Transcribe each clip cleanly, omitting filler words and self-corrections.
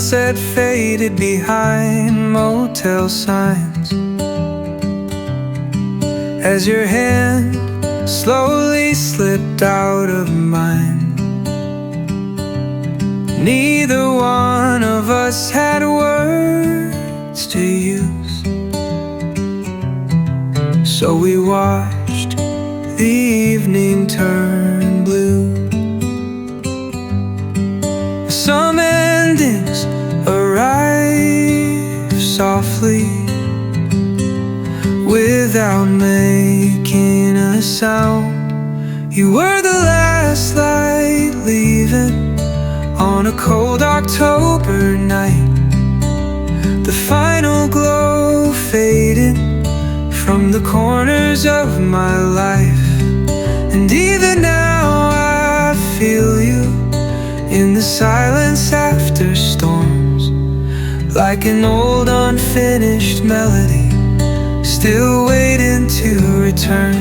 sunset faded behind motel signs. As your hand slowly slipped out of mine, neither one of us had words to use, so we watched the evening turn blue. Some endings arrive softly without making a sound. You were the last light leaving on a cold October night. The final glow faded from the corners of my life. And even now I feel you in the silence after storms, like an old unfinished melody, still waiting to return.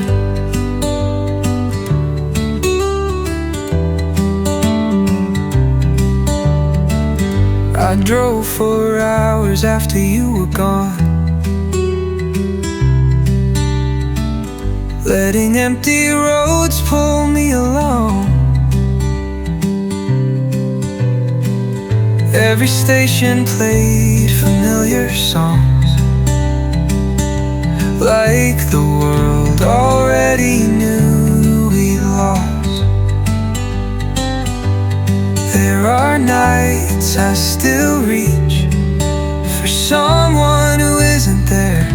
I drove for hours after you were gone, letting empty roads pull me along. Every station played familiar songs, like the world already knew we lost. There are nights I still reach for someone who isn't there.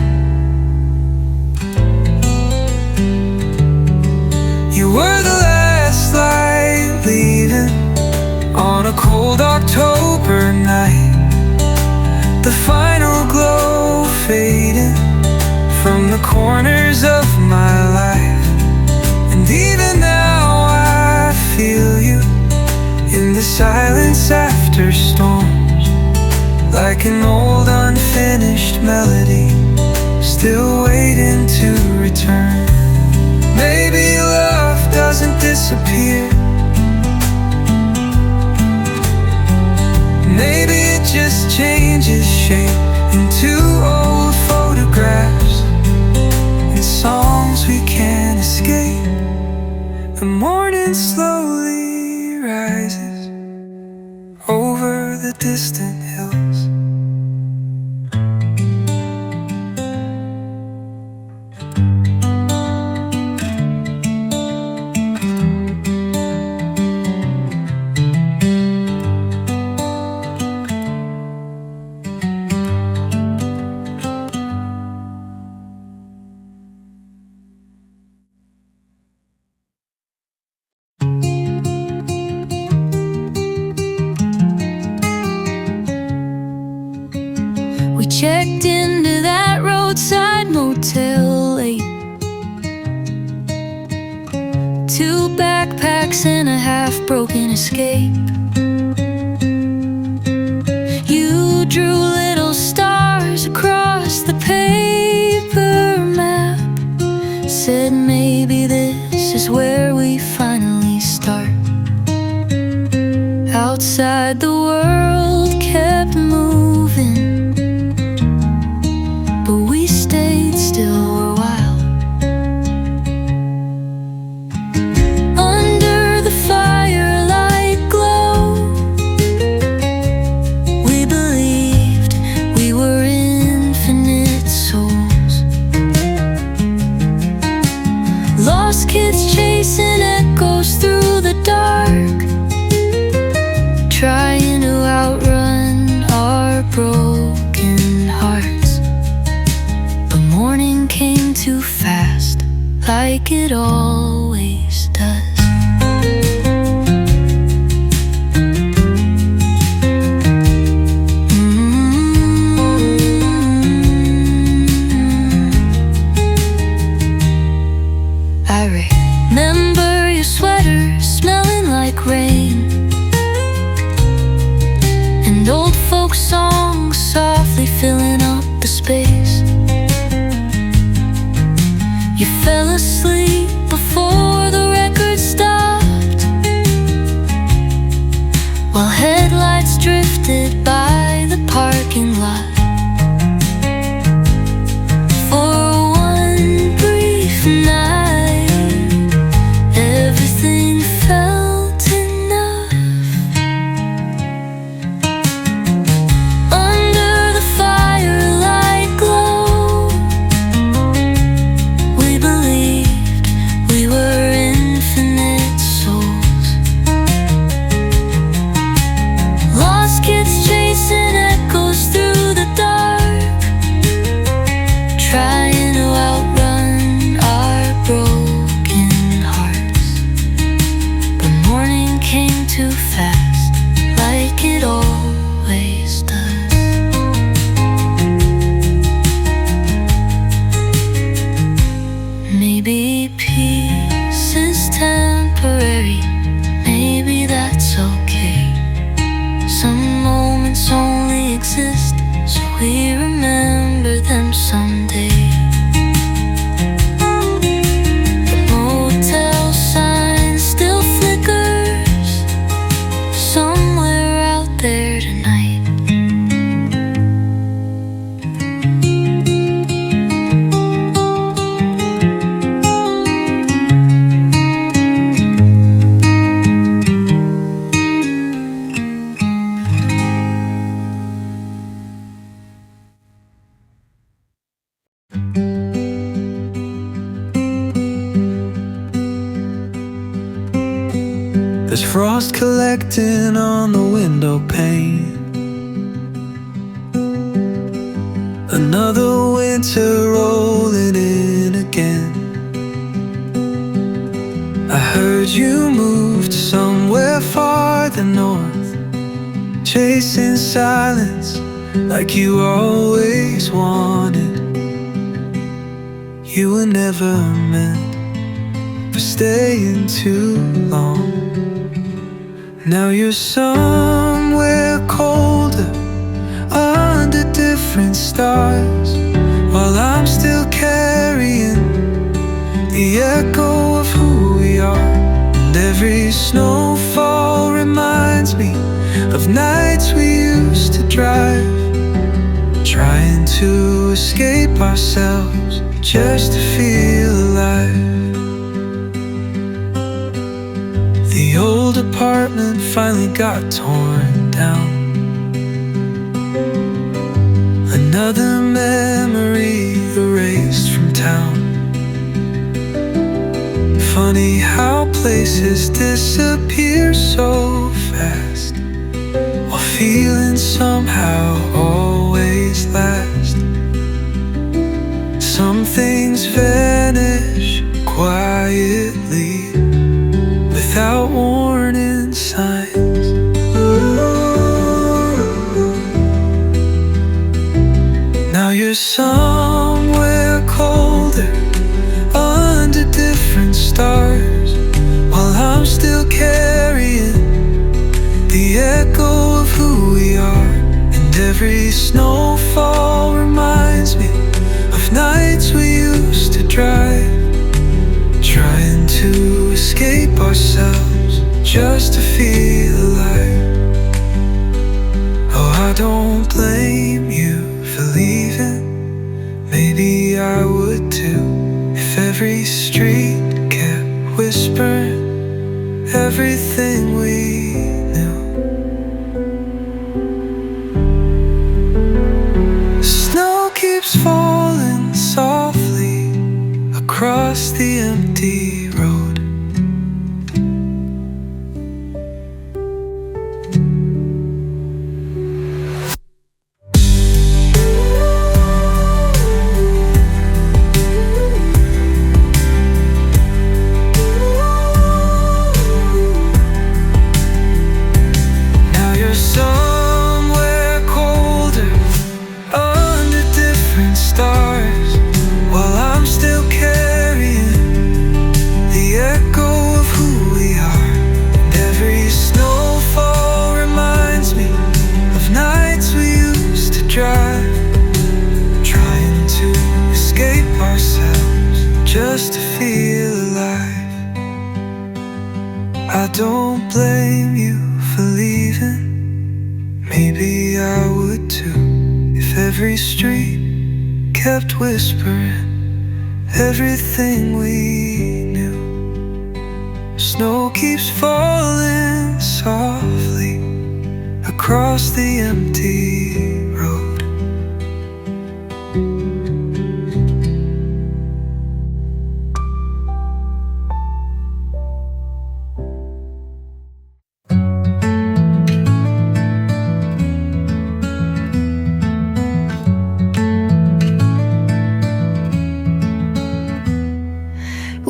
You were the last light leaving on a cold October night. The final glow faded from the corners of my life. And even now I feel you in the silence after storms, like an old unfinished melody, still waiting to return. Maybe love doesn't disappear, maybe it just changes shape into old photographs and songs we can't escape. The morning slowly rises over the distant hills. Checked into that roadside motel late. 2 backpacks and a half-broken escape. You drew little stars across the paper map, said maybe this is where we finally start. Outside the world kept moving, stayed still a while. Under the firelight glow, we believed we were infinite souls. Lost kids chasing echoes through the dark, trying to outrun our broken hearts. Morning came too fast, like it always does. I remember your sweater smelling like rain, and old folk songs softly filling up the space. You fell asleep before we remember them someday. The motel sign still flickers somewhere out there tonight. There's frost collecting on the window pane. Another winter rolling in again. I heard you moved somewhere farther north, chasing silence like you always wanted. You were never meant for staying too long. Now you're somewhere colder, under different stars, while I'm still carrying the echo of who we are. And every snowfall reminds me of nights we used to drive, trying to escape ourselves just to feel alive. The old apartment finally got torn down. Another memory erased from town. Funny how places disappear so fast, while feelings somehow always last. Some things vanish quietly, without warning signs. Now you're somewhere colder, under different stars, while I'm still carrying the echo of who we are. And every snowfall reminds me of nights we used to drive, trying to escape ourselves just to feel alive. Oh, I don't blame you for leaving. Maybe I would too, if every street kept whispering everything we knew. Snow keeps falling softly across the empty road. Now you're somewhere colder, under different stars, while I'm still carrying the echo of who we are. And every snowfall reminds me of nights we used to drive, trying to escape ourselves just to feel alive. I don't blame you for leaving. Maybe I would too, if every street kept whispering everything we knew. Snow keeps falling softly across the empty road.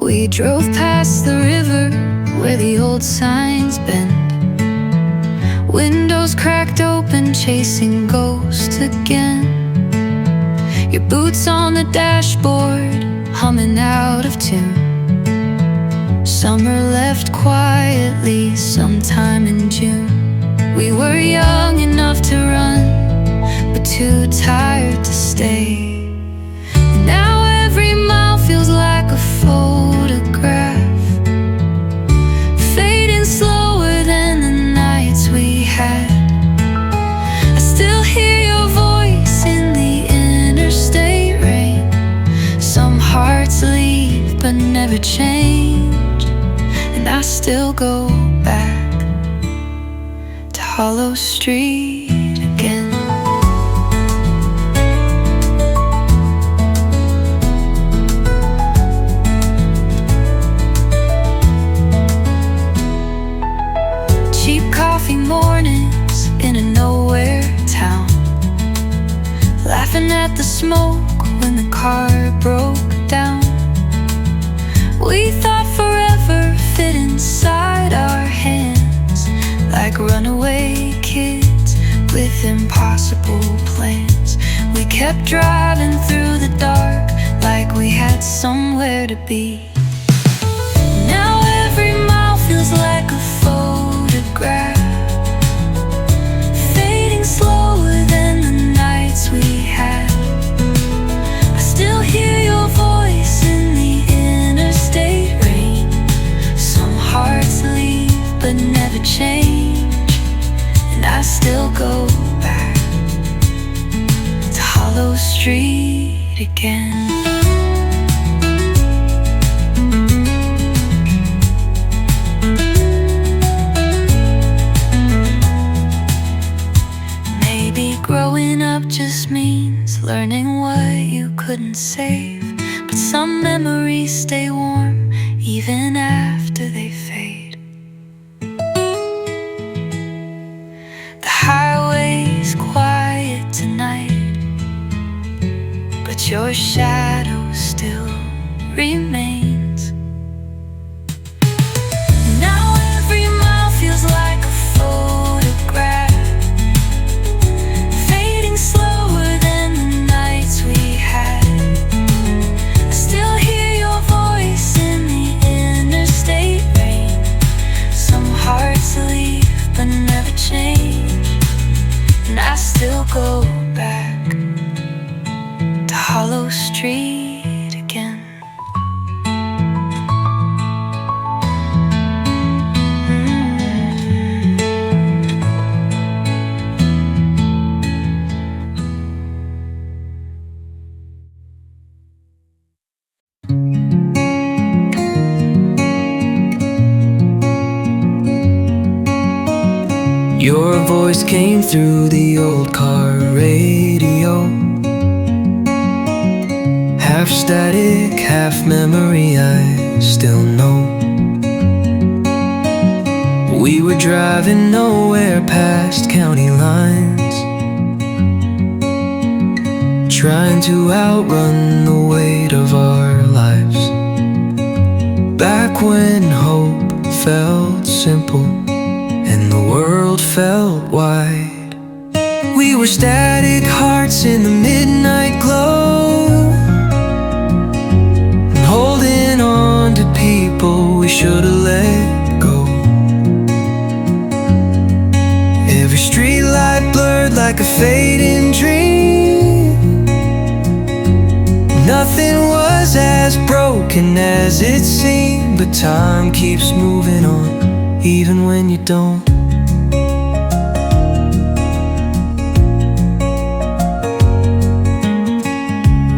We drove past the river where the old signs bend, windows cracked open, chasing ghosts again. Your boots on the dashboard, humming out of tune. Summer left quietly sometime in June. We were young enough to run, but too tired never change. And I still go back to Hollow Street again. Cheap coffee mornings in a nowhere town, laughing at the smoke when the car broke down. We thought forever fit inside our hands, like runaway kids with impossible plans. We kept driving through the dark like we had somewhere to be. Now every mile feels like a photograph, fading slower than the nights we had. I still hear your voice in the interstate rain. Some hearts leave but never change, and I still go back to Hollow Street again. Growing up just means learning what you couldn't save, but some memories stay warm even after they fade. The highway's quiet tonight, but your shadow still remains. Now every mile feels like a photograph, slower than the nights we had. I still hear your voice in the interstate rain. Some hearts leave but never change, and I still go back to Hollow Street again. Your voice came through the old car radio, half static, half memory, I still know. We were driving nowhere past county lines, trying to outrun the weight of our lives. Back when hope felt simple and the world felt wide, we were static hearts in the midnight glow, holding on to people we should have let go. Every street light blurred like a fading dream. Nothing was as broken as it seemed, but time keeps moving on, even when you don't.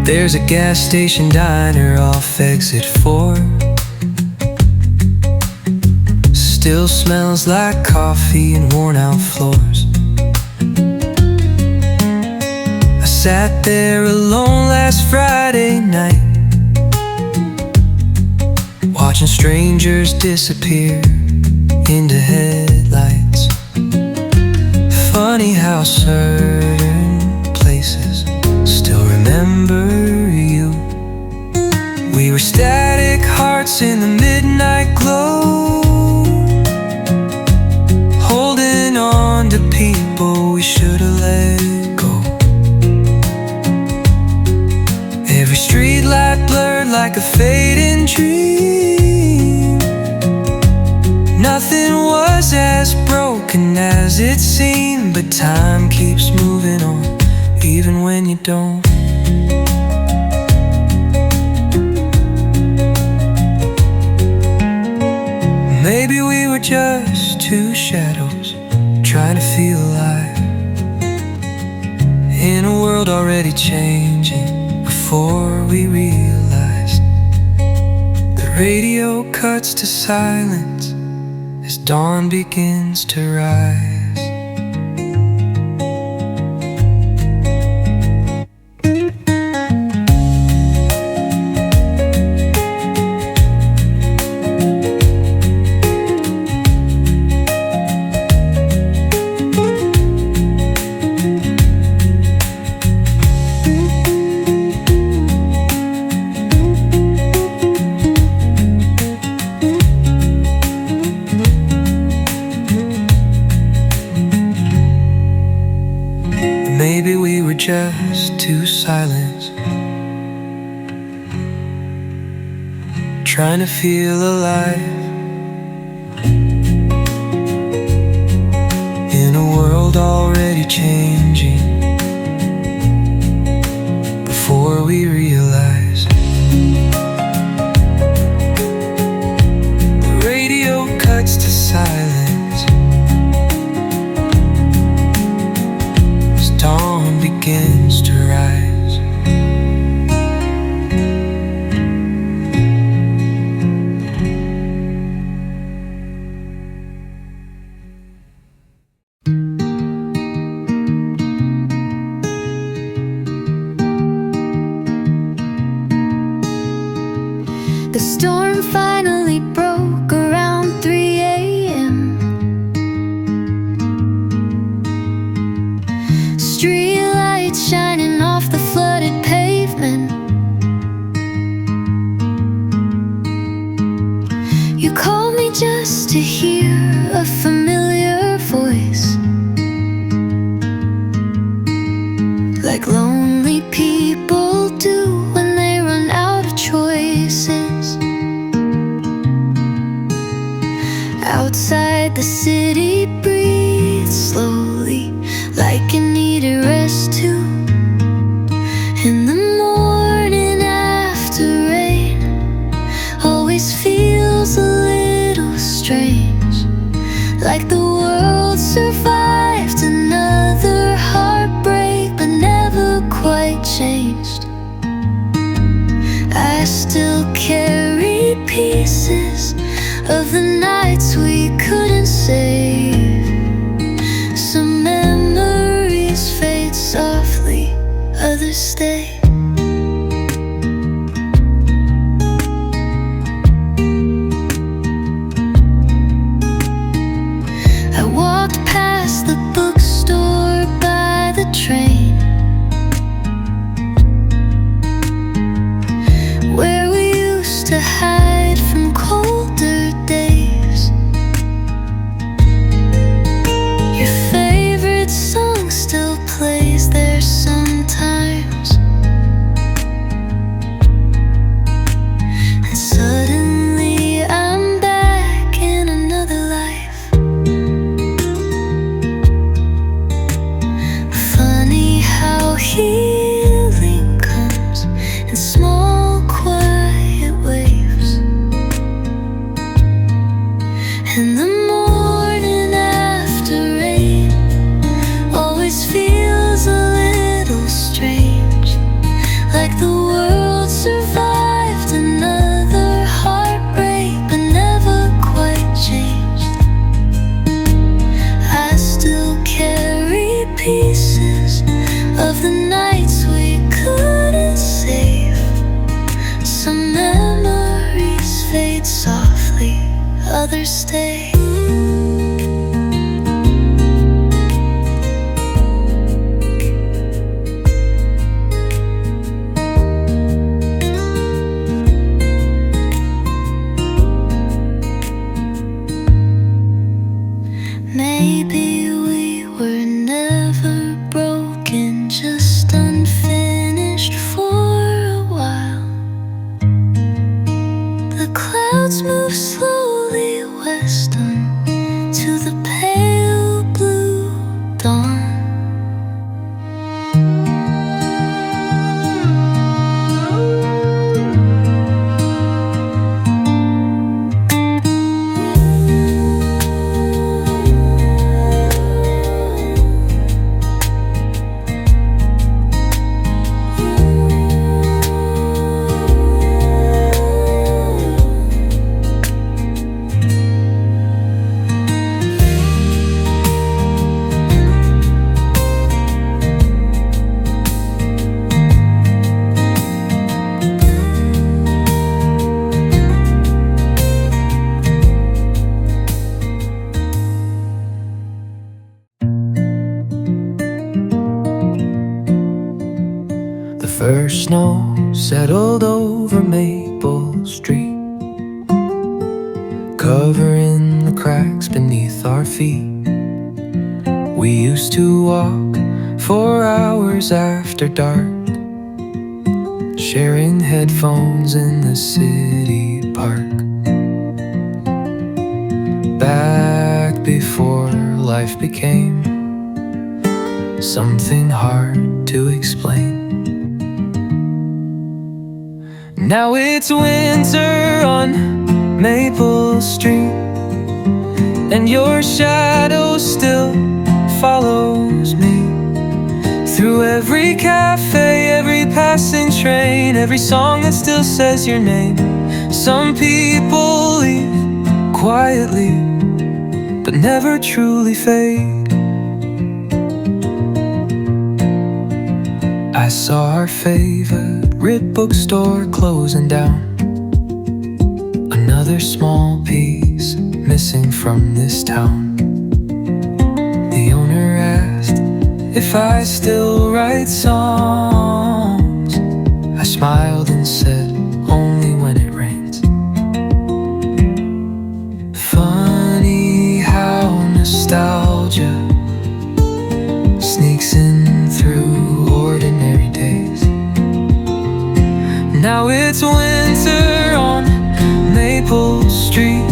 There's a gas station diner off exit 4, still smells like coffee and worn out floors. I sat there alone last Friday night, watching strangers disappear into headlights. Funny how certain places still remember you. We were static hearts in the midnight glow, holding on to people we should have let go. Every street light blurred like a fading dream. Nothing was as broken as it seemed, but time keeps moving on, even when you don't. Maybe we were just two shadows trying to feel alive in a world already changing before we realized the radio cuts to silence as dawn begins to rise. Maybe we were just two silents, trying to feel alive in a world already changing before we realize. The radio cuts to silence. Dawn begins to rise. The storm finally broke around 3 a.m. Streetlights shining off the flooded pavement. You called me just to hear a familiar voice, like lonely people do when they run out of choices. Outside the city breathes slowly, like it needed rest too. In the morning after rain, always feels a little strange, like the world survived another heartbreak but never quite changed. I still carry pieces of the nights we couldn't save. Some memories fade softly, others stay. I walked past the bookstore by the train, where we used to hide from colder days. Your favorite song still plays there sometimes, and suddenly I'm back in another life. Funny how healing comes in small quiet waves. And the morning after rain always feels a little strange, like the world survived another heartbreak but never quite changed. I still carry pieces of the nights we couldn't save. Some memories fade softly, others stay. Maybe we were never broken, just unfinished for a while. The clouds move slowly west on First snow settled over Maple Street, covering the cracks beneath our feet. We used to walk for hours after dark, sharing headphones in the city park. Back before life became something hard to explain. Now it's winter on Maple Street, and your shadow still follows me through every cafe, every passing train, every song that still says your name. Some people leave quietly, but never truly fade. I saw our favorite bookstore closing down, another small piece missing from this town. The owner asked if I still write songs. I smiled and said, only when it rains. Funny how nostalgia sneaks in through ordinary days. Now it's winter on Maple Street,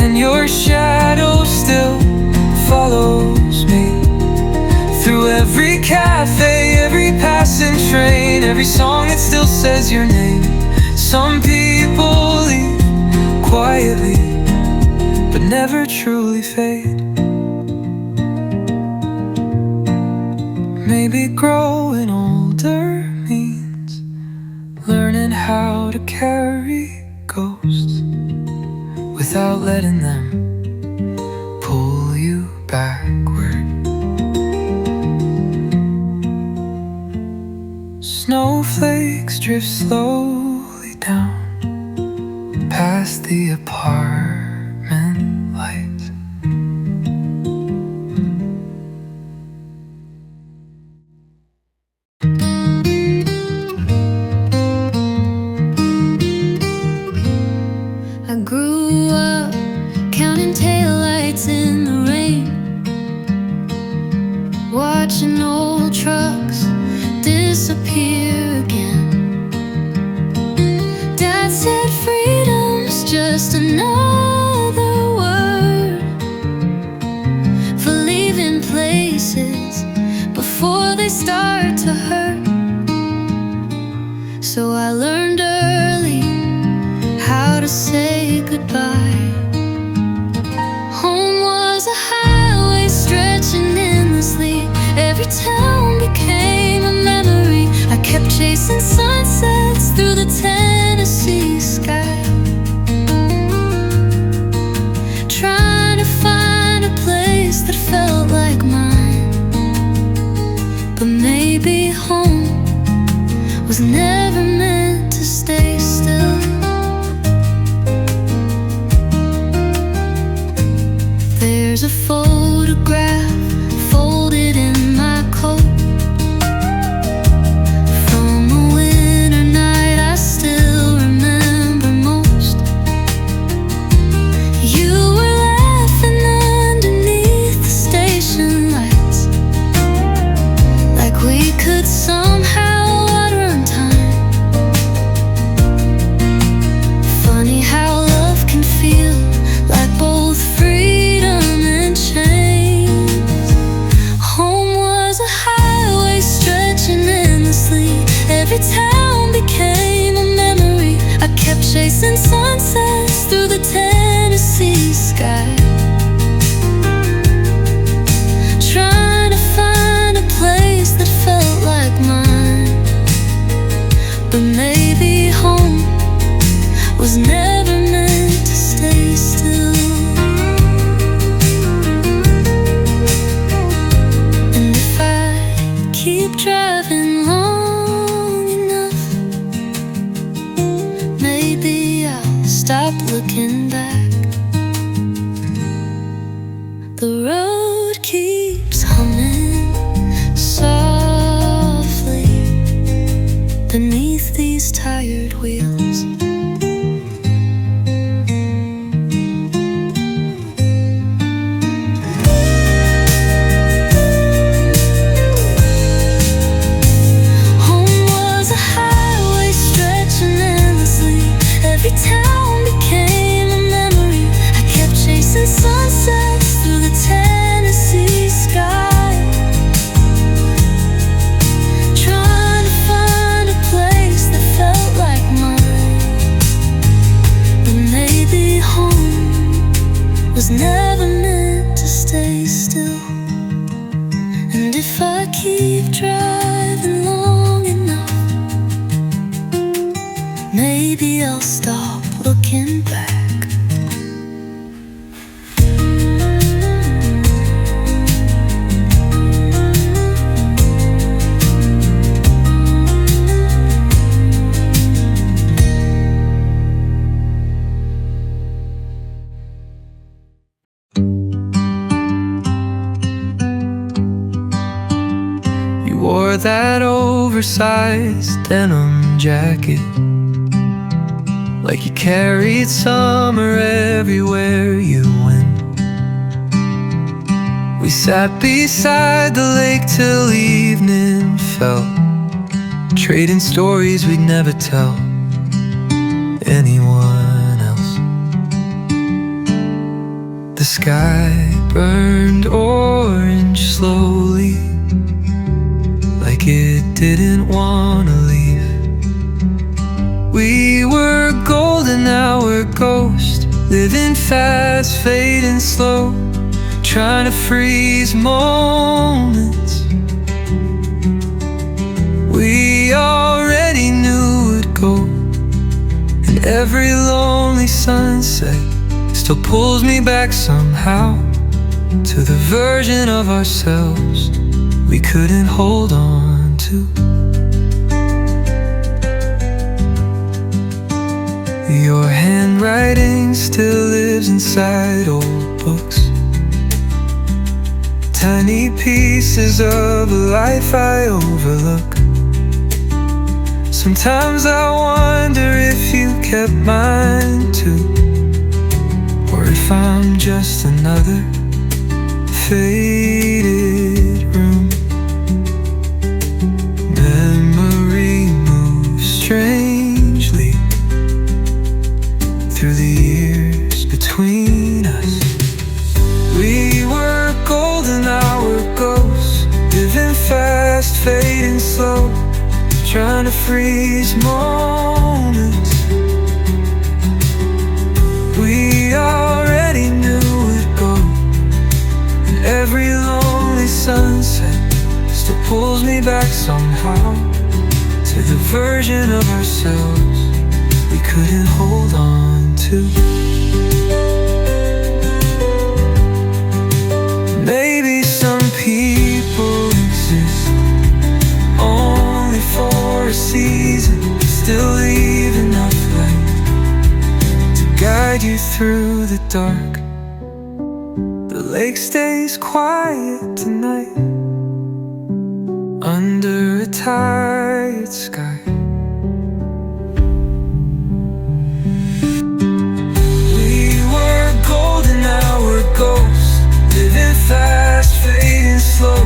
and your shadow still follows me through every cafe, every passing train, every song that still says your name. Some people leave quietly, but never truly fade. Maybe growing older means learning how to carry ghosts without letting them pull you backward. Snowflakes drift slowly down past the apartment lights. I grew up counting taillights in the rain, watching old trucks disappear again. Dad said freedom's just another word for leaving places before they start to hurt. So I learned early how to say goodbye. Home was a highway stretching endlessly. Every town became a memory. I kept chasing sunsets through the Tennessee sky, trying to find a place that felt like mine. But maybe home was never meant to stay still. There's a photograph folded in my coat from a winter night I still remember most. You were laughing underneath the station lights, like we could somehow outrun time. Funny how love can feel like both freedom and chains. Home was a highway stretching endlessly. Every town became a memory. I kept chasing sunsets through the Tennessee sky, trying to find a place that felt like mine. But maybe home was never meant to stay still. And if I keep driving long enough, maybe I'll stop looking back. The road keeps humming softly, keep driving long enough, maybe I'll stop looking back. Wore that oversized denim jacket like you carried summer everywhere you went. We sat beside the lake till evening fell, trading stories we'd never tell anyone else. The sky burned orange slowly, like it didn't wanna leave. We were golden, now we're ghost, living fast, fading slow, trying to freeze moments we already knew would go. And every lonely sunset still pulls me back somehow to the version of ourselves we couldn't hold on to. Your handwriting still lives inside old books, tiny pieces of a life I overlook. Sometimes I wonder if you kept mine too, or if I'm just another faded room. Memory moves strangely through the years between us. We were golden, now we're ghosts, living fast, fading slow, trying to freeze moments we already knew would go. And every lonely sunset still pulls me back somehow to the version of ourselves we couldn't hold on to. Maybe some people exist only for a season, still leave enough light to guide you through the dark. The lake stays quiet tonight under a tired sky. We were golden, now we're ghosts, living fast, fading slow,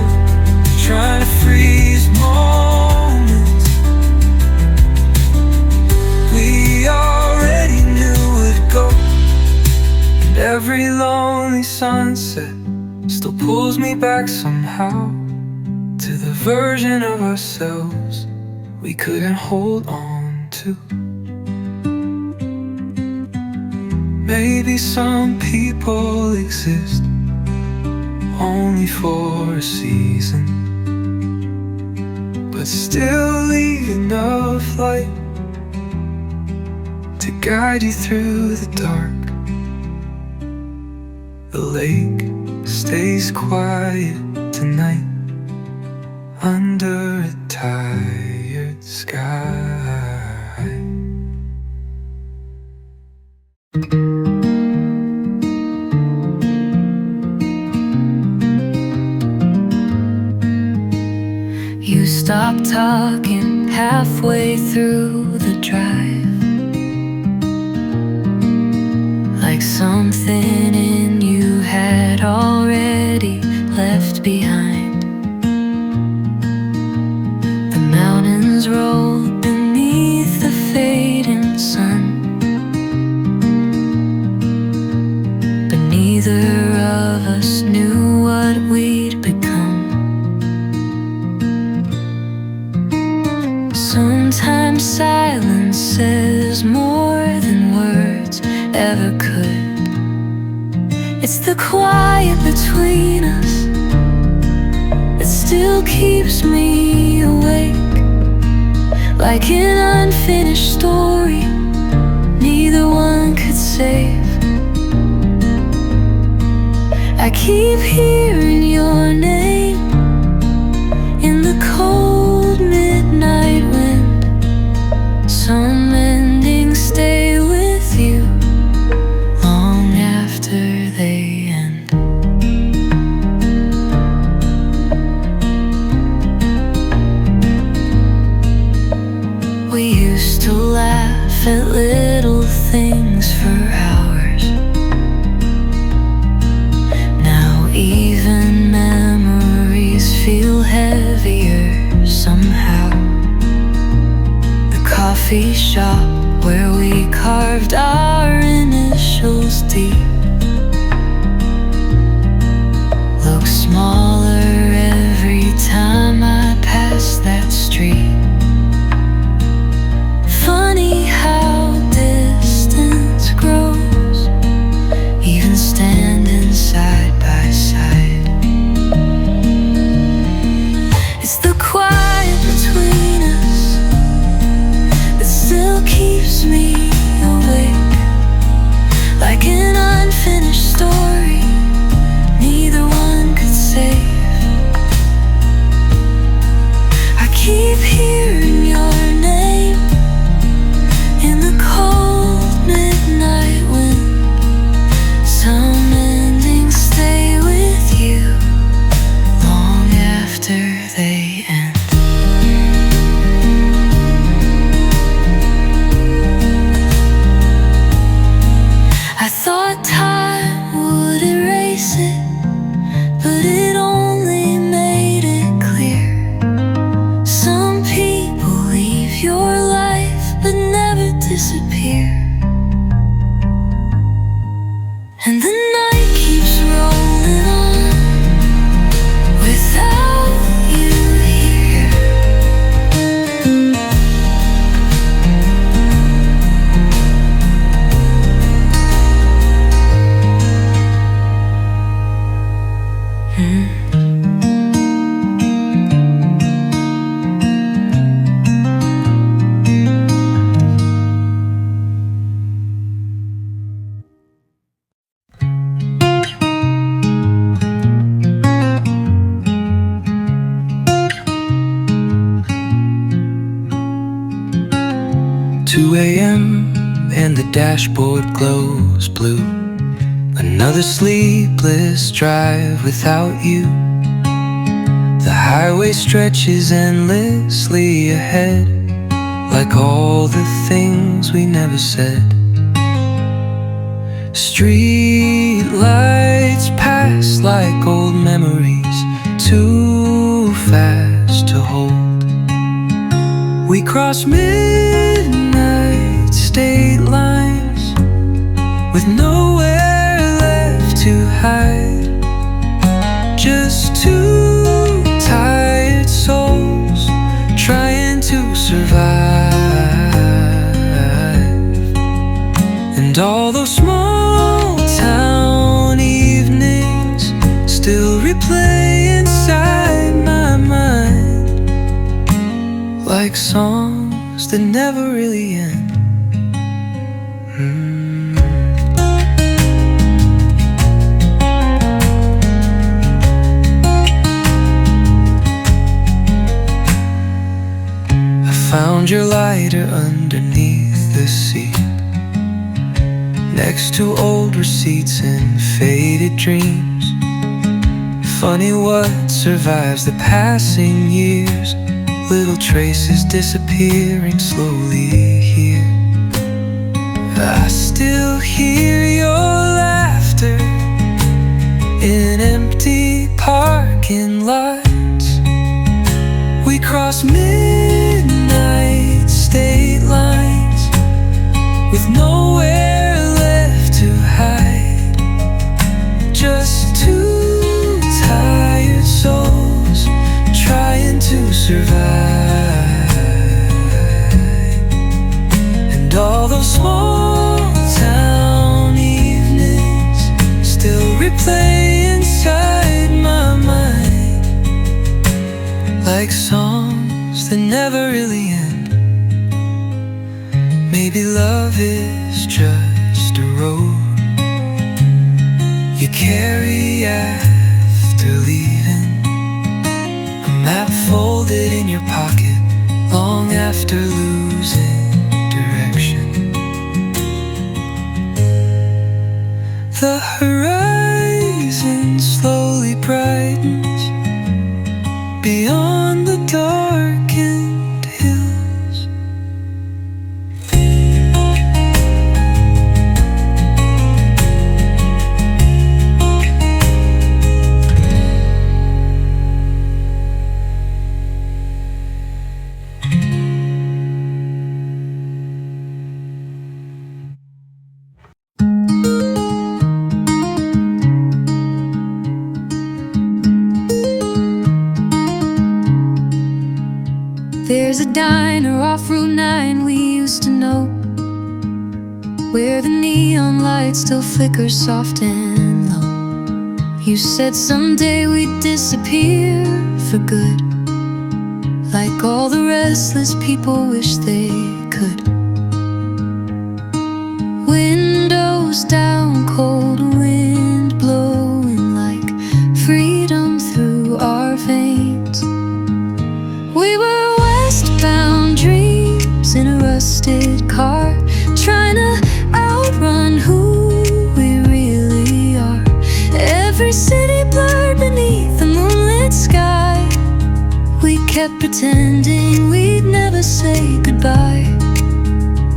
trying to freeze moments we already knew would go. And every lonely sunset still pulls me back somehow to the version of ourselves we couldn't hold on to. Maybe some people exist only for a season, but still leave enough light to guide you through the dark. The lake stays quiet tonight under a tired sky. You stopped talking halfway through the drive, like something in you had already left behind. The mountains rolled beneath the fading sun, but neither of us knew what we'd become. Sometimes silence says more than words ever could. It's the quiet between us that still keeps me awake, like an unfinished story neither one could save. I keep hearing your name in the cold midnight wind. Some endings stay with you long after they end. We used to laugh at little things for hours. Now even memories feel heavier somehow. The coffee shop where we carved our initials deep looks smaller every time I pass that street. Funny how distance grows, even standing side by side. It's the quiet between us that still keeps me awake, like an unfinished story neither one could save. I keep hearing your name in the cold midnight wind. Some endings stay with you long after they end. I thought time would erase it, but it only made it clear. Some people leave your life but never disappear. And the night keeps rolling on without you here. Two a.m. and the dashboard glows blue. Another sleepless drive without you. The highway stretches endlessly ahead, like all the things we never said. Street lights pass like old memories, too fast to hold. We cross midnight state lines with nowhere left to hide. Just two tired souls trying to survive. And all those small town evenings still replay inside my mind, like songs that never really end. I found your lighter underneath the seat, next to old receipts and faded dreams. Funny what survives the passing years, little traces disappearing slowly here. I still hear your laughter in empty parking lots. We cross midnight state lines with nowhere left to hide. Just two tired souls trying to survive. And all those small town evenings still replay inside my mind, like songs that never really end. Maybe love is just a road you carry after leaving, a map folded in your pocket long after losing direction. The horizon slowly brightens beyond the darkened hills. There's a diner off Route 9 we used to know, where the neon light still flickers soft and low. You said someday we'd disappear for good, like all the restless people wish they could. Windows down, cold wind blowing like freedom through our veins. We were westbound dreams in a rusted car, trying to outrun who we really are. Every city blurred beneath the moonlit sky. We kept pretending we'd never say goodbye,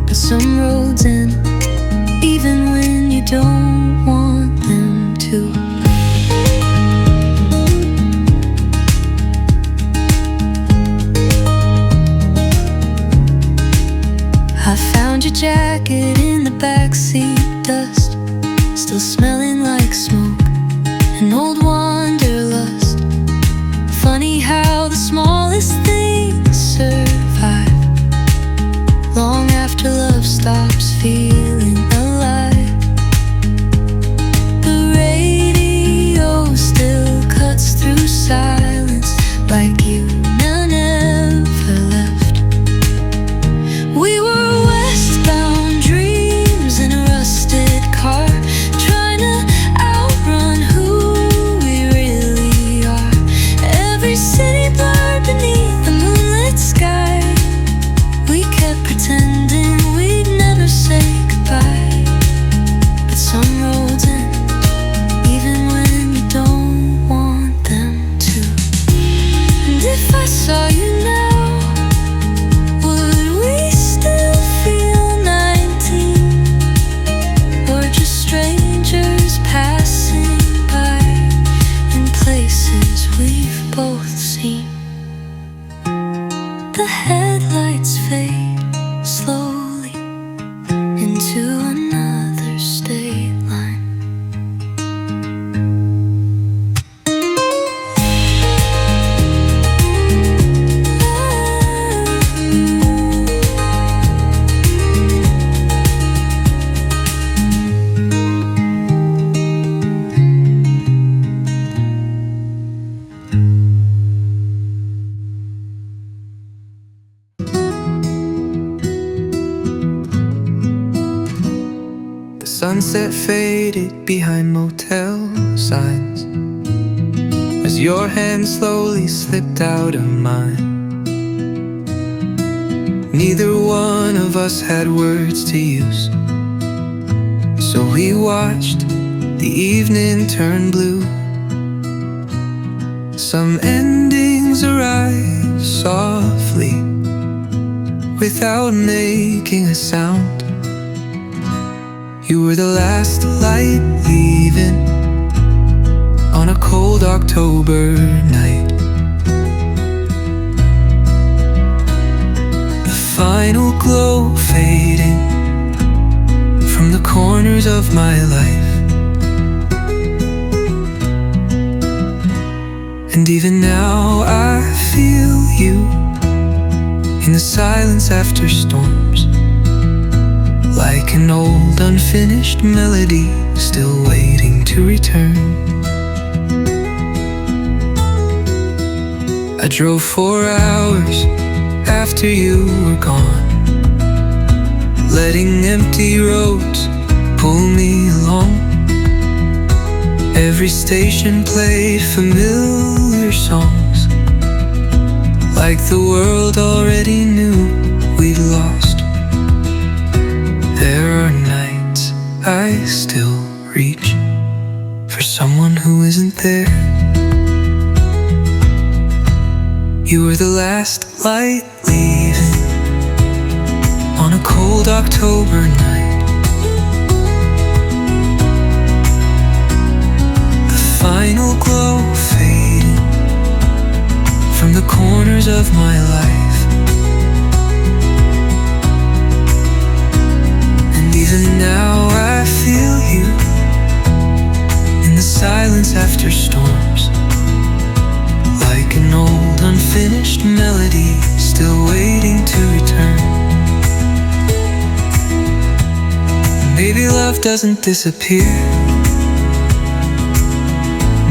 but some roads end even when you don't want them to. I found your jacket in the backseat, dust still smelling like smoke, an old wanderlust. Funny how the smallest things survive long after love stops feeling alive. The radio still cuts through silence like you never left. We were westbound dreams in a rusted car, trying to outrun who we really are. Every city blurred beneath the moonlit sky. We kept pretending we'd never say goodbye, but some roads end even when you don't want them to. And if I saw you now, would we still feel 19, or just strangers passing by in places we've both seen? The headlights fade slowly into another state line. The sunset faded behind motel signs as your hand slowly slipped out of mine. Neither one of us had words to use, so we watched the evening turn blue. Some endings arrive softly without making a sound. You were the last light leaving on a cold October night. The final glow fading from the corners of my life. And even now I feel you in the silence after storms, like an old unfinished melody still waiting to return. I drove 4 hours after you were gone, letting empty roads pull me along. Every station played familiar songs, like the world already knew we'd lost. There are nights I still reach for someone who isn't there. You were the last light leaving on a cold October night. The final glow fading from the corners of my life. And even now I feel you in the silence after storms, like an old unfinished melody still waiting to return. Maybe love doesn't disappear,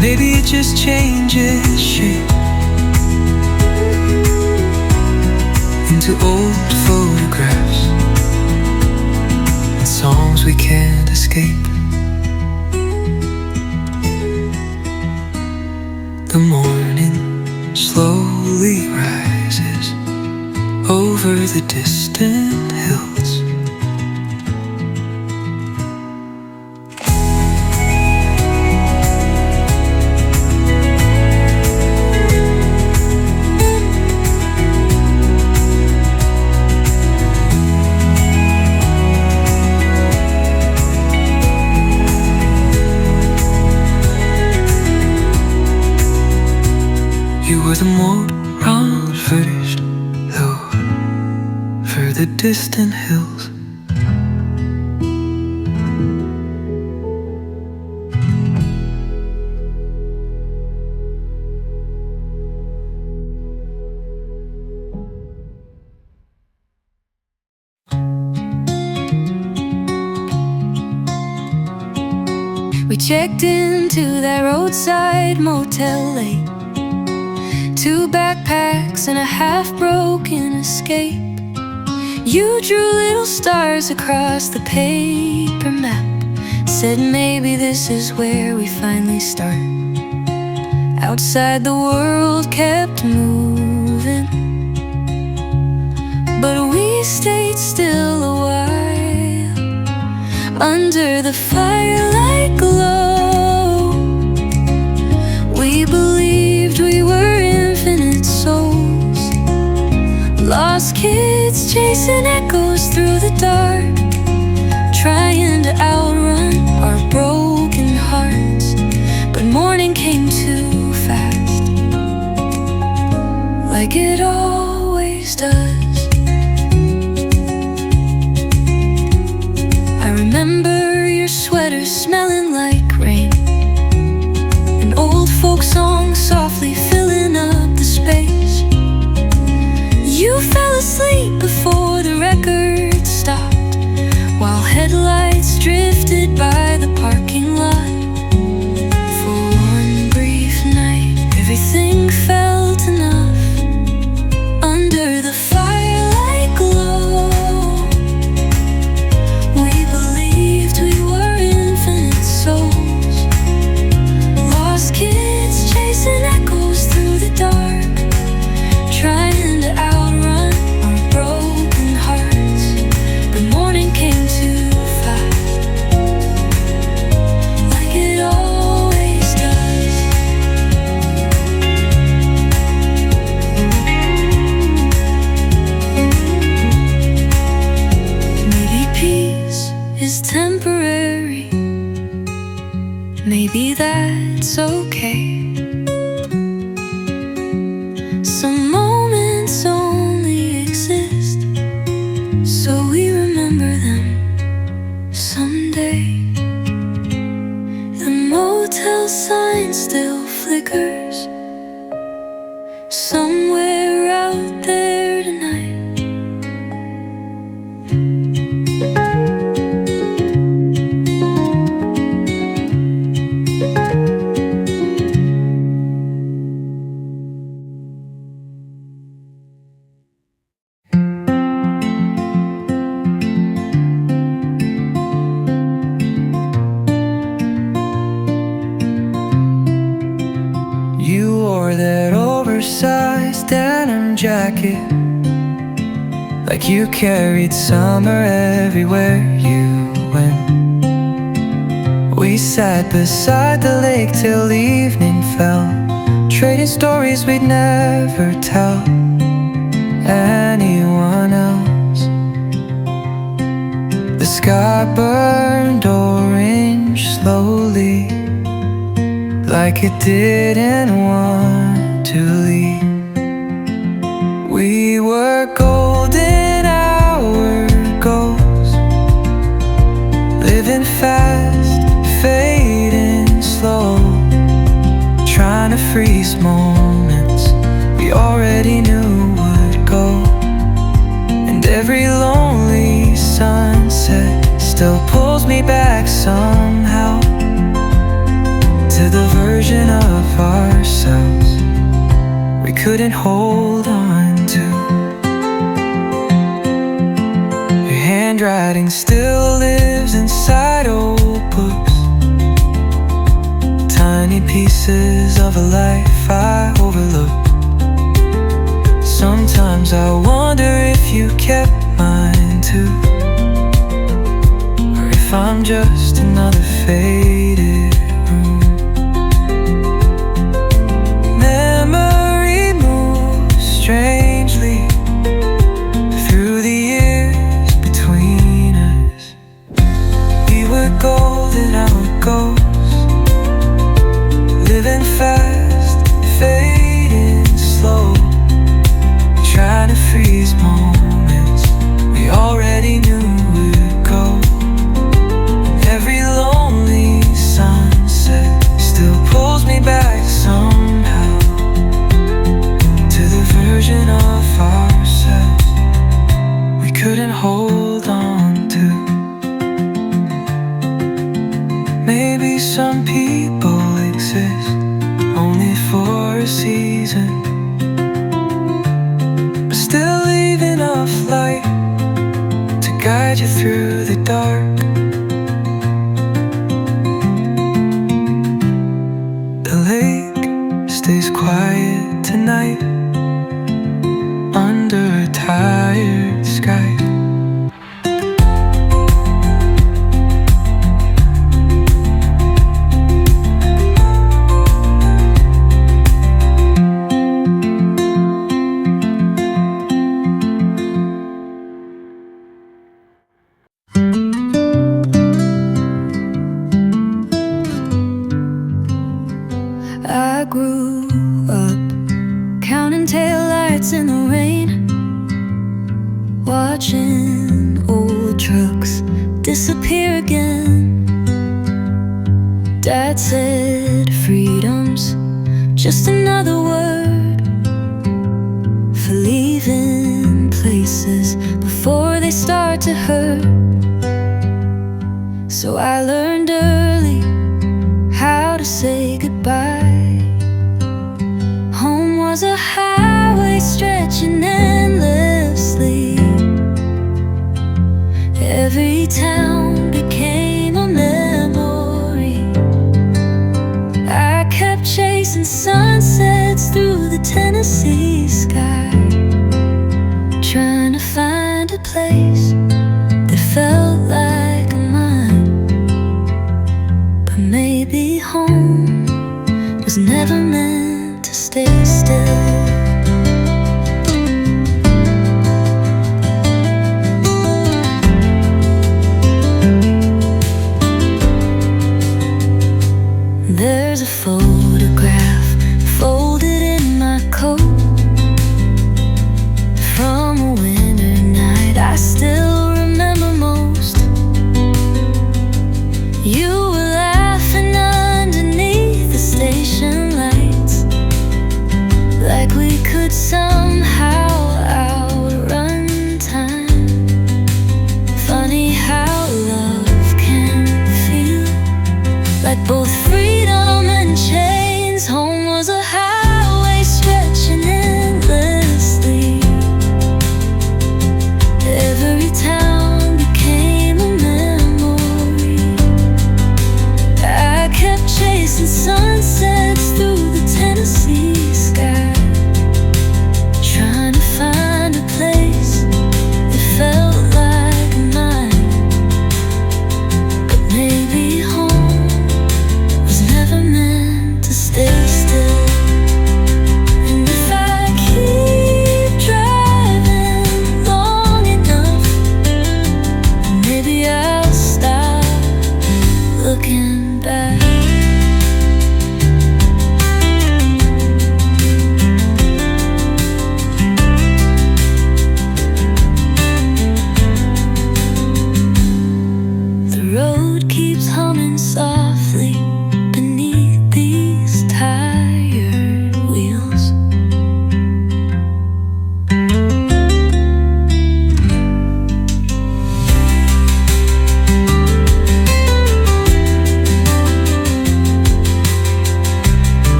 maybe it just changes shape into old photographs and songs we can't escape. The morning slowly rises over the distant hills. You were the more unfinished though for the distant hills. We checked into that roadside motel late, 2 backpacks and a half-broken escape. You drew little stars across the paper map, said maybe this is where we finally start. Outside the world kept moving, but we stayed still a while under the firelight glow. We believed we were infinite souls, lost kids chasing echoes through the dark, trying to outrun our broken hearts. But morning came too fast, like it always does. I remember your sweater smelling like rain, an old folk song softly filling up the space. You fell asleep before the record stopped, while headlights drifted by the parking lot. For one brief night, everything felt enough under the firelight glow. We believed we were infinite souls, lost kids chasing echoes through the dark, trying to outrun our broken hearts. But morning came too fast, like it always does. Maybe peace is temporary, maybe that's okay. Some moments only exist, so we remember them someday. The motel sign still flickers somewhere out there tonight. jacket, like you carried summer everywhere you went. We sat beside the lake till evening fell, trading stories we'd never tell anyone else. The sky burned orange slowly, like it didn't want to leave. We were golden hour ghosts, living fast, fading slow, trying to freeze moments we already knew would go. And every lonely sunset still pulls me back somehow to the version of ourselves we couldn't hold on to. Your handwriting still lives inside old books, tiny pieces of a life I overlooked. Sometimes I wonder if you kept mine too, or if I'm just another faded room. Memory moves strangely through the years between us. We were golden hour ghosts, living fast, fading slow, trying to freeze moments we already knew would go. Every lonely sunset still pulls me back somehow to the version of ourselves we couldn't hold on to. Maybe some people exist only for a season, but still leave enough light to guide you through the dark. The lake stays quiet tonight under a tired sky. I grew up counting taillights in the rain, watching old trucks disappear again. Dad said freedom's just another word for leaving places before they start to hurt. So I learned early how to say goodbye. Home was a highway stretching endlessly. Every town became a memory. I kept chasing sunsets through the Tennessee sky, trying to find a place that felt like mine.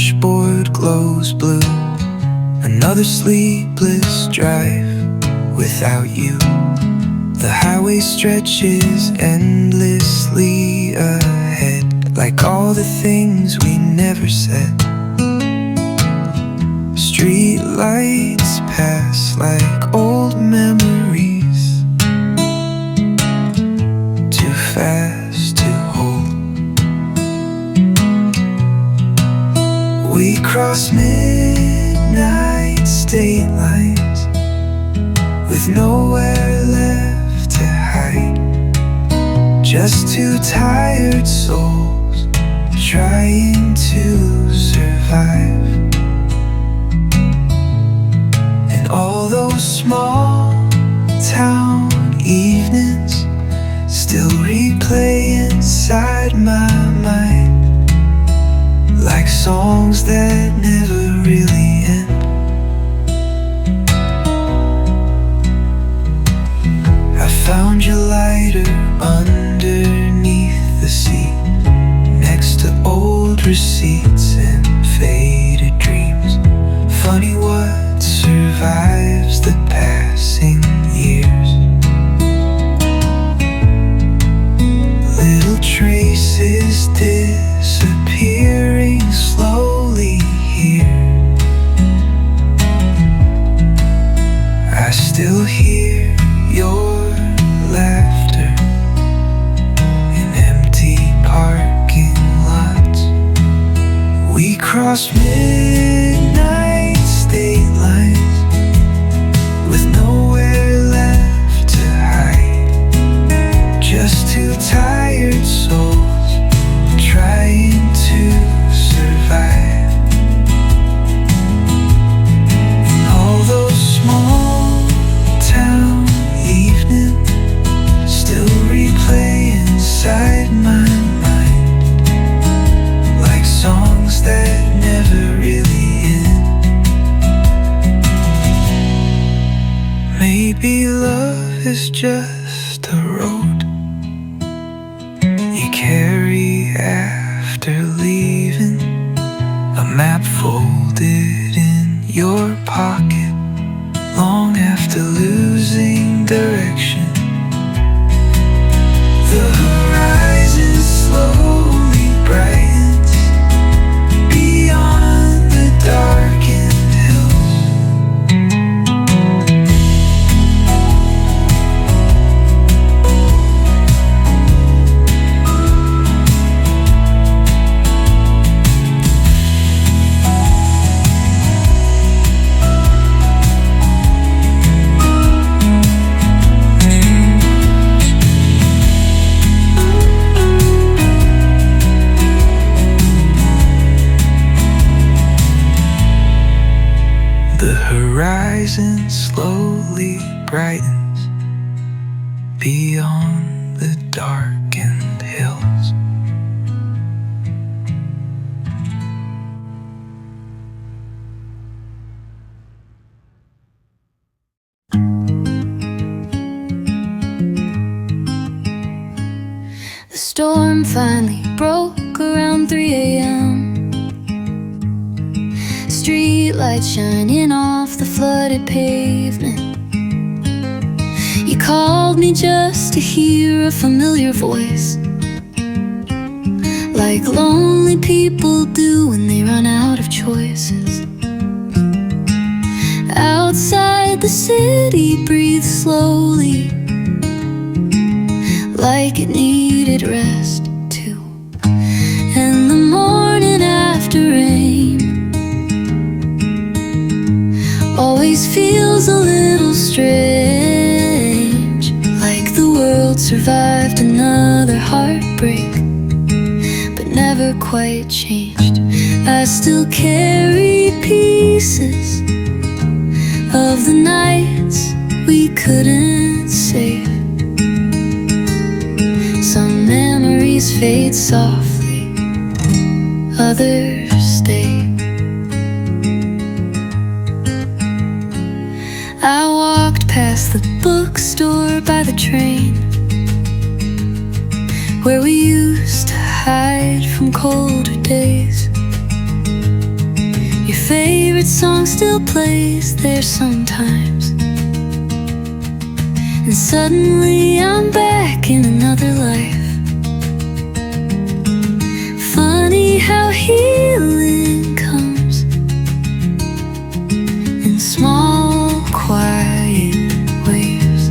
dashboard glows blue. Another sleepless drive without you. The highway stretches endlessly ahead, like all the things we never said. Street lights pass like old memories, too fast to hold. We cross midnight state lines with nowhere left to hide. Just two tired souls trying to survive. And all those small town evenings still replay inside my mind, like songs that never really end. I found your lighter underneath the seat, next to old receipts and faded dreams. Funny what survives the passing years. Little traces disappearing slowly here. I still hear your laughter in empty parking lots. We cross midnight state lines with nowhere left to hide. Just two tired souls trying to survive. And all those small town evenings still replay inside my mind, like songs that never really end. Maybe love is just a road you carry after leaving, a map folded in your pocket long after losing direction. The horizon slowly brightens beyond the darkened hills. The horizon slowly brightens beyond the darkened hills. The storm finally broke around 3 a.m. Street lights shining off the flooded pavement. You called me just to hear a familiar voice, like lonely people do when they run out of choices. Outside the city breathed slowly, like it needed rest too. And the morning after rain always feels a little strange, like the world survived another heartbreak, but never quite changed. I still carry pieces of the nights we couldn't save. Some memories fade softly, others stay. I walked past the bookstore by the train, where we used to hide from colder days. favorite song still plays there sometimes, and suddenly I'm back in another life. Funny how healing comes in small, quiet ways.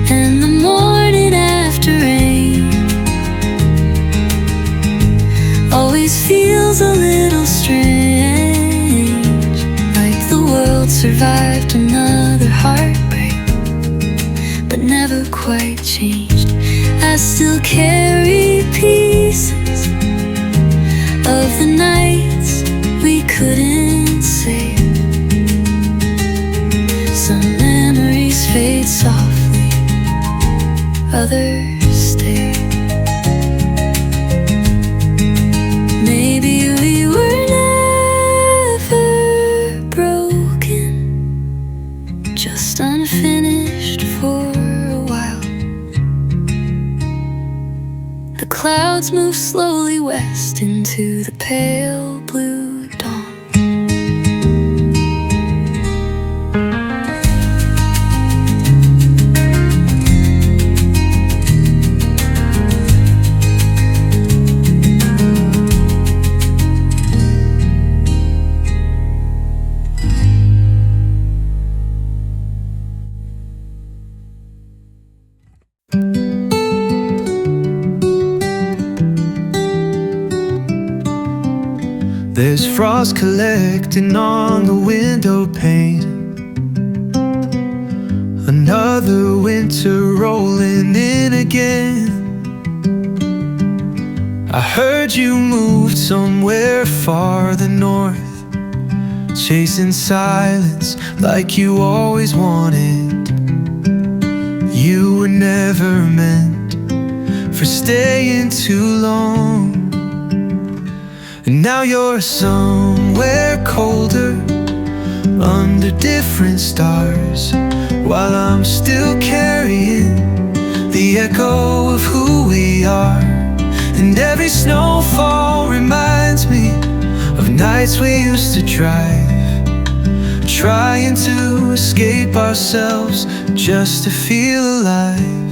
And the morning after rain always feels a little strange, like the world survived another heartbreak, but never quite changed. I still carry pieces of the nights we couldn't save. Some memories fade softly, others stay. Maybe we were never broken, just unfinished for a while. The clouds move slowly west into the pale blue dawn. There's frost collecting on the window pane. Another winter rolling in again. I heard you moved somewhere farther north, chasing silence like you always wanted. You were never meant for staying too long. And now you're somewhere colder, under different stars, while I'm still carrying the echo of who we are. And every snowfall reminds me of nights we used to drive, trying to escape ourselves just to feel alive.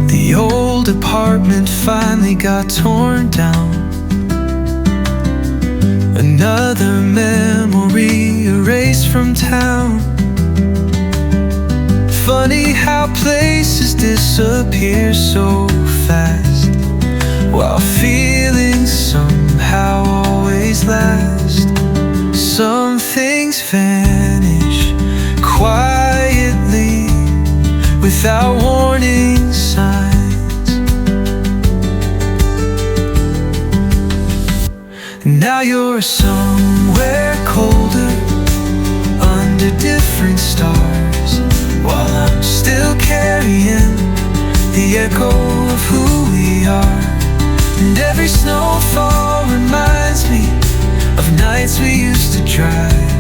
The old apartment finally got torn down, another memory erased from town. Funny how places disappear so fast, while feelings somehow always last. Some things vanish quietly without warning signs. Now you're somewhere colder, under different stars, while I'm still carrying the echo of who we are. And every snowfall reminds me of nights we used to drive,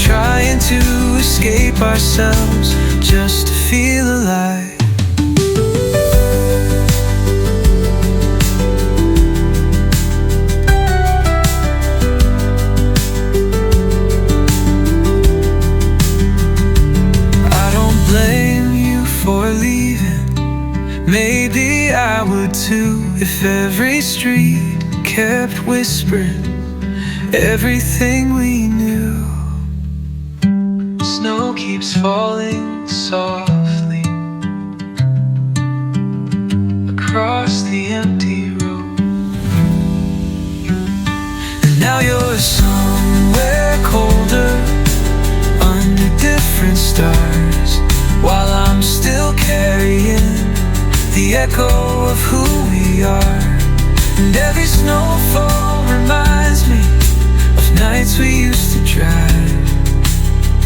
trying to escape ourselves just to feel alive. Maybe I would too, if every street kept whispering everything we knew. Snow keeps falling softly across the empty road. And now you're somewhere colder, under different stars, while I'm still carrying the echo of who we are. And every snowfall reminds me of nights we used to drive,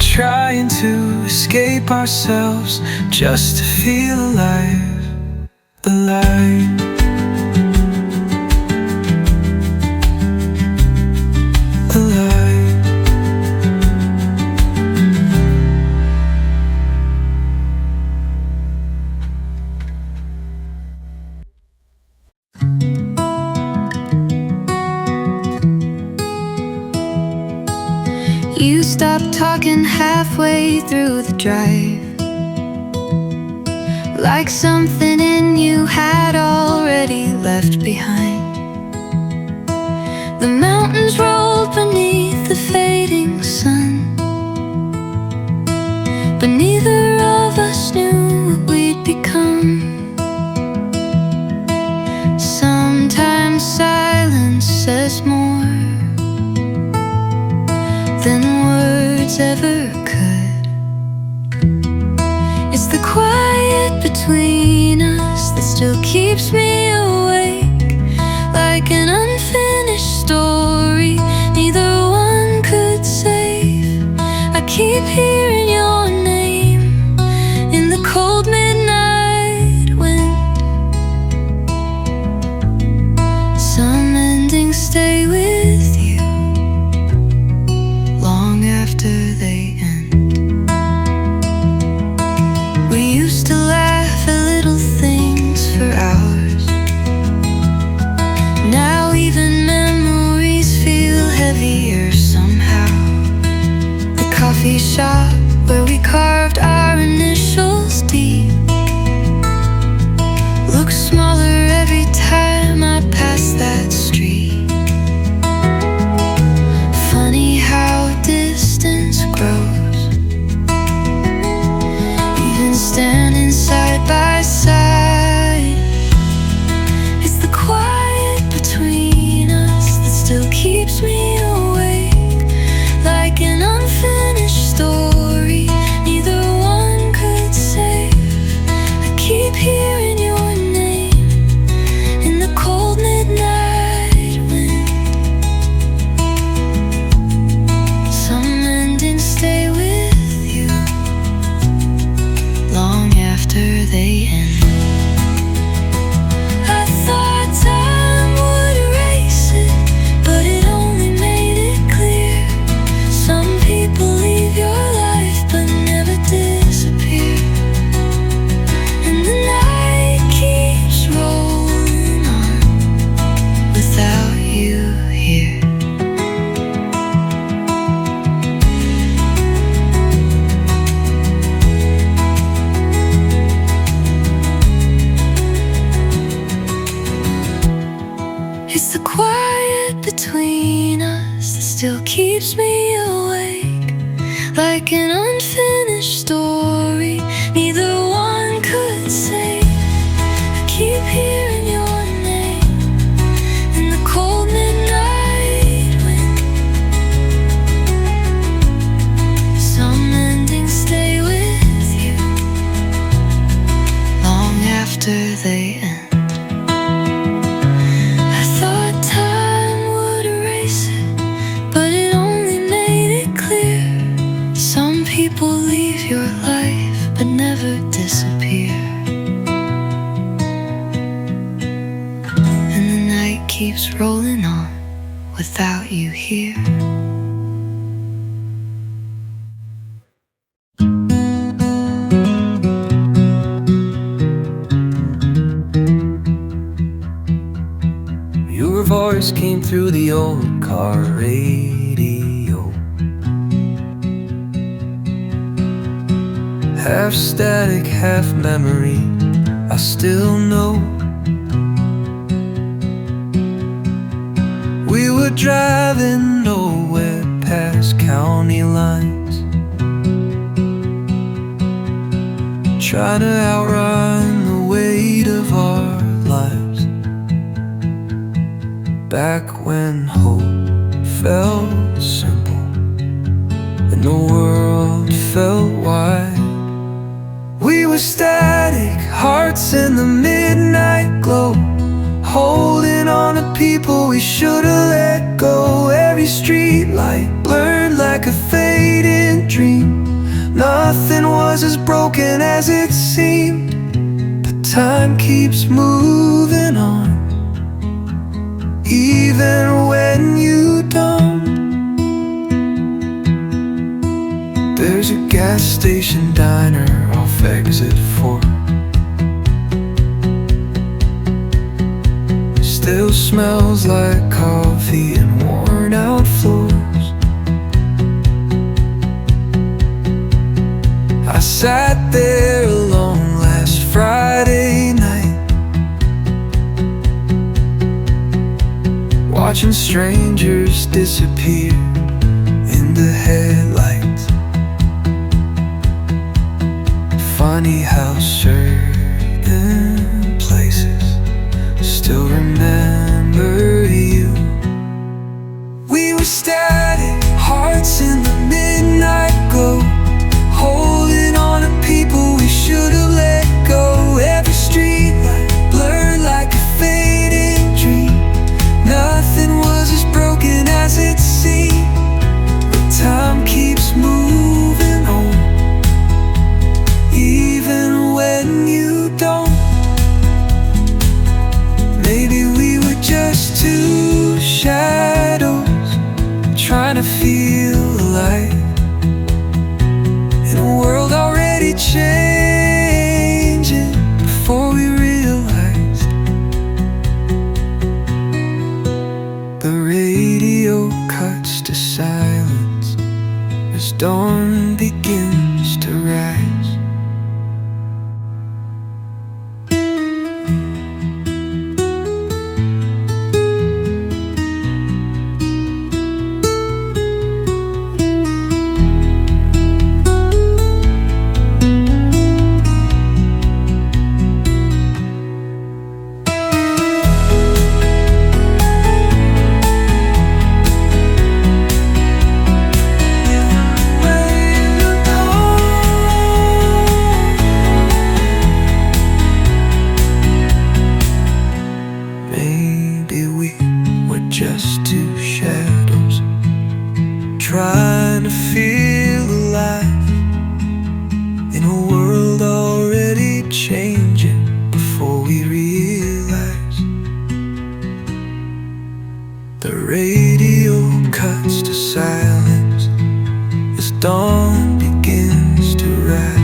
trying to escape ourselves just to feel alive, alive. You stopped talking halfway through the drive, like something in you had already left behind. The mountains rolled beneath the fading sun, but neither of us knew what we'd become. Sometimes silence says more than words ever could. It's the quiet between us that still keeps me awake, like an unfinished story neither one could save. I keep hearing your name in the cold midnight wind. Some endings stay with you long after they end. We used to laugh at little things for hours. Now even memories feel heavier somehow. The coffee shop where we carved our initials deep looks smaller every time I pass that street. Funny how distance grows, even standing side by side. It's the quiet between us that still keeps me awake, like an unfinished story neither one could save. I keep hearing your name in the cold midnight wind. Some endings stay with you long after they end. I thought time would erase it, but it only made it clear. Some people leave your life but never disappear, and the night keeps rolling on without you here. It's the quiet between us that still keeps me awake, like an unfinished story neither one could say. I keep hearing your name in the cold midnight wind. Some endings stay with you long after they end. I thought time would erase it, but it only made it clear. Some people leave your life but never disappear, and the night keeps rolling on without you here. Your voice came through the old car radio, half static, half memory, I still know. We were driving nowhere past county lines, trying to outrun the weight of our lives. Back when hope felt simple and the world felt wide. We were static, hearts in the midnight glow, holding on to people we should've let go. Every street light blurred like a fading dream. Nothing was as broken as it seemed, but time keeps moving on, even when you don't. There's a gas station diner off exit 4, still smells like coffee and worn out floors. strangers disappear in the headlights. Funny how certain places still remember you. We were static hearts in the midnight glow, holding on to people we should have let go. Every street light blurred like a fading dream. Nothing was as broken as it seemed, but time keeps moving on, even when you don't. Maybe we were just two shadows trying to feel alive in a world already changing before we realized. The radio cuts to silence as dawn begins to rise. Just two shadows trying to feel alive in a world already changing before we realize. The radio cuts to silence as dawn begins to rise.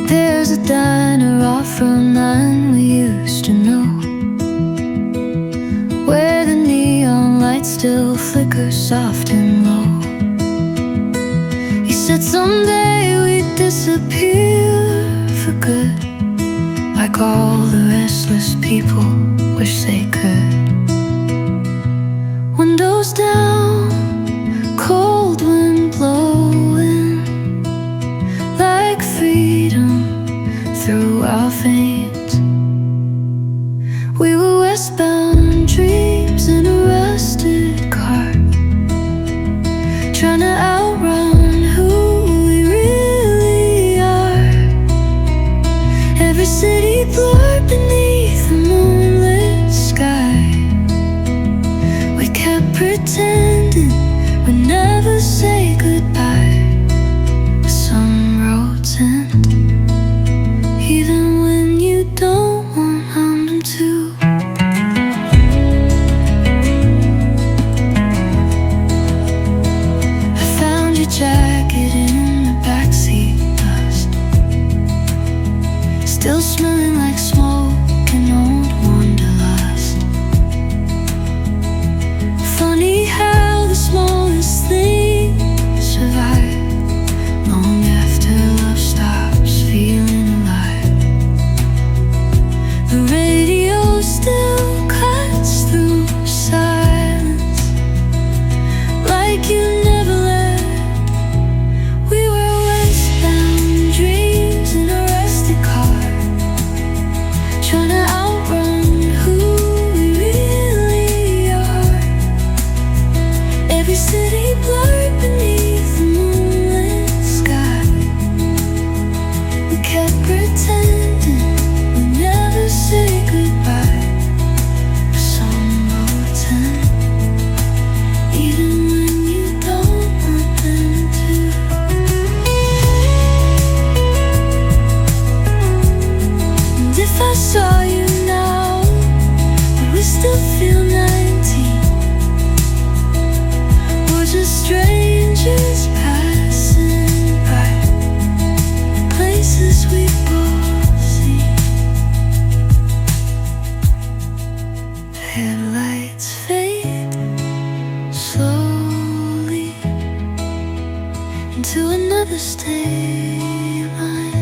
There's a diner off Route 9 we used to know, where the neon light still flickers soft and low. He said someday we'd disappear for good, like all the restless people wish they could. Windows down, cold wind blowing, like freedom through our veins. We were westbound dreams in a rusted car, trying to outrun who we really are. Every city blurred beneath a moonlit sky. We kept pretending stay mine?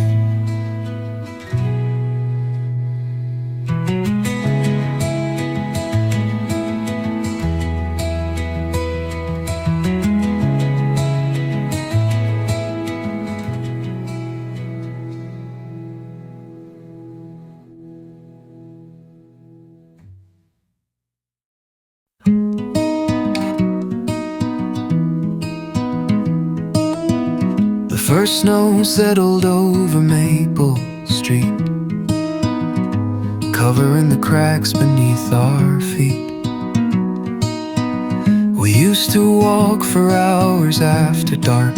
First snow settled over Maple Street, covering the cracks beneath our feet. We used to walk for hours after dark,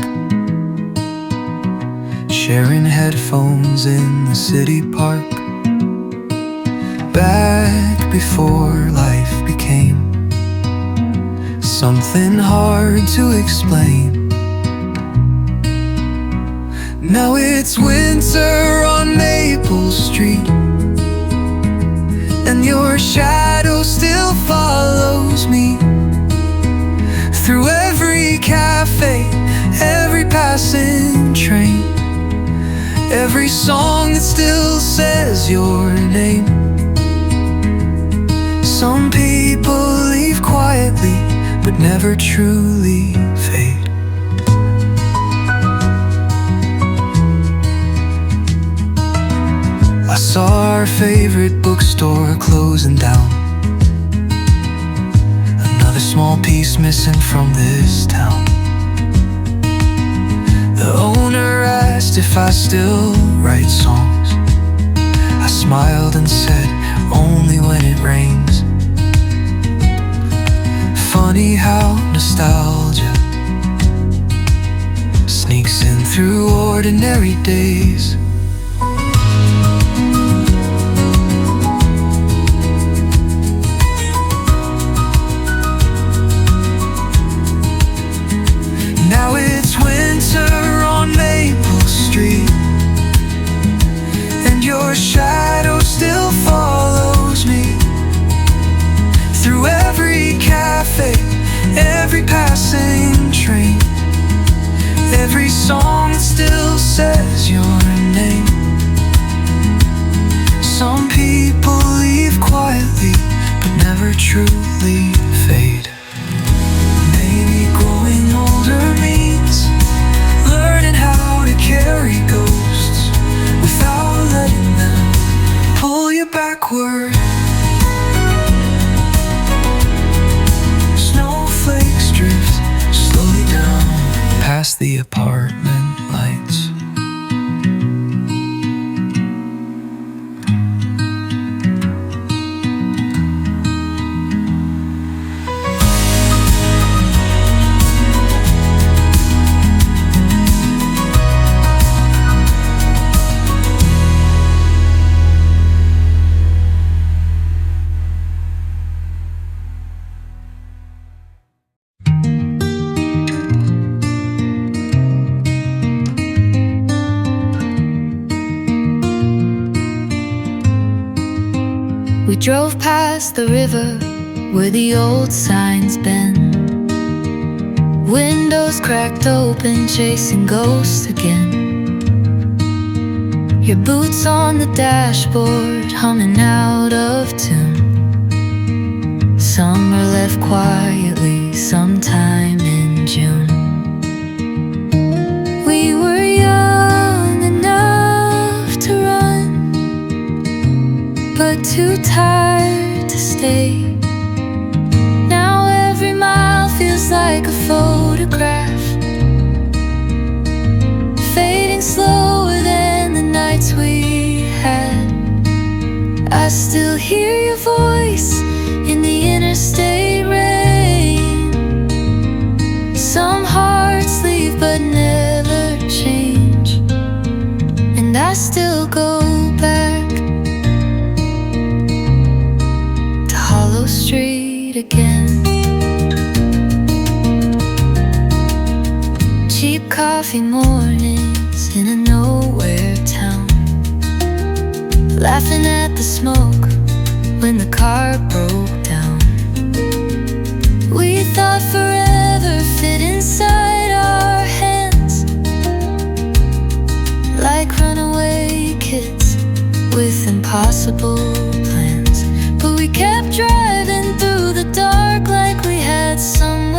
sharing headphones in the city park. Back before life became something hard to explain. Now it's winter on Maple Street, and your shadow still follows me through every cafe, every passing train, every song that still says your name. Some people leave quietly, but never truly fade. I saw our favorite bookstore closing down, another small piece missing from this town. The owner asked if I still write songs. I smiled and said, only when it rains. Funny how nostalgia sneaks in through ordinary days. Now it's winter on Maple Street, and your shadow still follows me through every cafe, every passing train, every song that still says your name. Some people leave quietly, but never truly fade. Maybe growing older means learning how to carry ghosts without letting them pull you backward. Snowflakes drift slowly down past the apartment lights. We drove past the river where the old signs bend, windows cracked open, chasing ghosts again. Your boots on the dashboard, humming out of tune. Summer left quietly sometime in June. We were young enough to run, but too tired to stay. Now every mile feels like a photograph, fading slower than the nights we had. I still hear your voice in the interstate rain. Some hearts leave but never change, and I still go back to Hollow Street again. Cheap coffee mornings in a nowhere town, laughing at the smoke when the car broke down. We thought forever fit inside our hands, with impossible plans. But we kept driving through the dark like we had some